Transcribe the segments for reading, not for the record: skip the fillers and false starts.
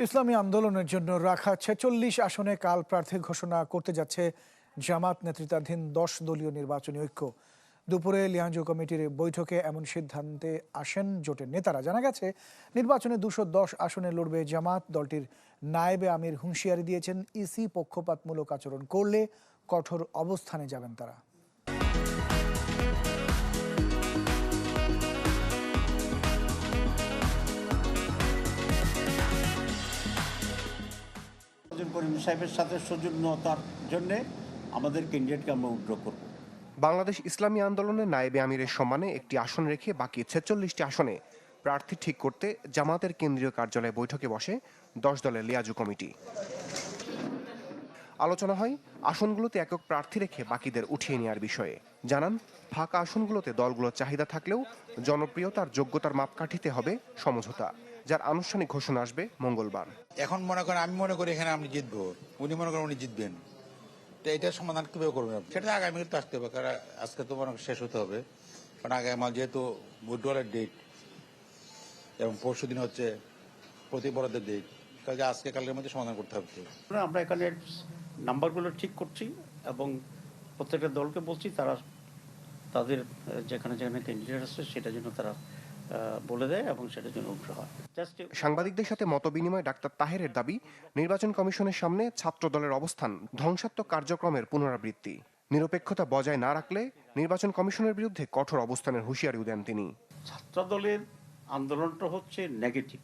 ইসলামী আন্দোলনের জন্য রাখা ৪৬ আসনে কাল প্রার্থী ঘোষণা করতে যাচ্ছে জামাত নেতৃত্বাধীন ১০ দলীয় নির্বাচনী ঐক্য। দুপুরে লিয়াজু কমিটির বৈঠকে এমন সিদ্ধান্তে আসেন জোটের নেতারা। জানা গেছে, নির্বাচনে ২১০ আসনে লড়বে জামাত। দলটির নায়েবে আমির হুঁশিয়ারি দিয়েছেন, ইসি পক্ষপাতমূলক আচরণ করলে কঠোর অবস্থানে যাবেন তারা। করিম সাহেবের সাথে সৌজন্যতার জন্য আমাদের ক্যান্ডিডেটকে আমরা উইথড্র করব। বাংলাদেশ ইসলামী আন্দোলনের নায়েবে আমিরের সম্মানে একটি আসন রেখে বাকি ৪৬টি আসনে প্রার্থী ঠিক করতে জামাতের কেন্দ্রীয় কার্যালয়ে বৈঠকে বসে ১০ দলের লিয়াজু কমিটি। আলোচনা হয় আসনগুলোতে একক প্রার্থী রেখে বাকিদের উঠিয়ে নেওয়ার বিষয়ে। জানান, ফাঁকা আসনগুলোতে দলগুলোর চাহিদা থাকলেও জনপ্রিয়তার যোগ্যতার মাপকাঠিতে হবে সমঝোতা, যার আনুষ্ঠানিক ঘোষণা আসবে মঙ্গলবার। এখন মনে করেন, আমি মনে করি এখানে আমি জিতবো, উনি মনে করেন উনি জিতবেন, তো এটার সমাধান কিভাবে করবেন? সেটা আগামীকাল তো আসতে হবে, কারণ আজকে তো মনে শেষ হতে হবে, কারণ আগামী যেহেতু উইথড্রয়ালের ডেট এবং পরশু দিন হচ্ছে প্রতিবরাদের ডেট, কাজে আজকে কালের মধ্যে সমাধান করতে হবে। আমরা এখানে নাম্বারগুলো ঠিক করছি এবং প্রত্যেকটা দলকে বলছি তারা তাদের যেখানে যেখানে ক্যান্ডিডেট আছে সেটা জন্য তারা বলে দেয় এবং সেটার জন্য উঠে হয়। সাংবাদিকদের সাথে মতবিনিময় ডাক্তার তাহেরের দাবি, নির্বাচন কমিশনের সামনে ছাত্র দলের অবস্থান ধ্বংসাত্মক কার্যক্রমের পুনরাবৃত্তি। নিরপেক্ষতা বজায় না রাখলে নির্বাচন কমিশনের বিরুদ্ধে কঠোর অবস্থানের হুঁশিয়ারিও দেন তিনি। ছাত্র দলের আন্দোলনটা হচ্ছে নেগেটিভ,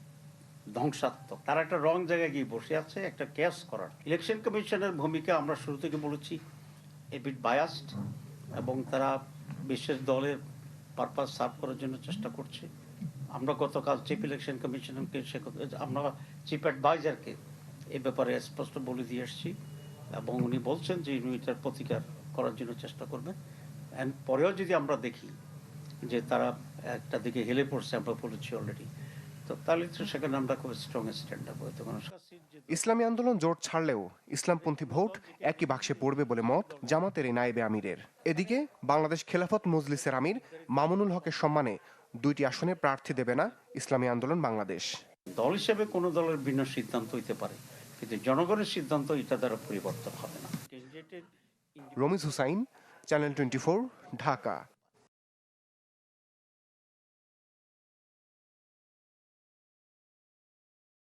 ধ্বংসাত্মক। তারা একটা রং জায়গায় গিয়ে বসে আছে, একটা ক্যাশ করার। ইলেকশন কমিশনের ভূমিকা আমরা শুরু থেকে বলেছি এ বিট বায়াসড, এবং তারা বিশেষ দলের পারপাস সার্ভ করার জন্য চেষ্টা করছে। আমরা গতকাল চিফ ইলেকশন কমিশনারকে আমরা চিফ অ্যাডভাইজারকে এ ব্যাপারে স্পষ্ট বলে দিয়ে এসেছি এবং উনি বলছেন যে উনি এটার প্রতিকার করার জন্য চেষ্টা করবেন। অ্যান্ড পরেও যদি আমরা দেখি যে তারা একটা দিকে হেলে পড়ছে, আমরা বলেছি অলরেডি, তো তাহলে তো সেখানে আমরা খুব স্ট্রং স্ট্যান্ড আপ হইতে কোনো। ইসলামী আন্দোলন জোট ছাড়লেও ইসলামপন্থী ভোট একই বাক্সে পড়বে বলে মত জামাতের এই নায়েবে আমিরের। এদিকে বাংলাদেশ খেলাফত মজলিসের আমির মামুনুল হকের সম্মানে 2টি আসনে প্রার্থী দেবে না ইসলামী আন্দোলন বাংলাদেশ। দল হিসেবে কোনো দলের ভিন্ন সিদ্ধান্ত হইতে পারে, কিন্তু জনগণের সিদ্ধান্ত এটা দ্বারা পরিবর্তন হবে না। রমিজ হুসাইন, চ্যানেল 24, ঢাকা।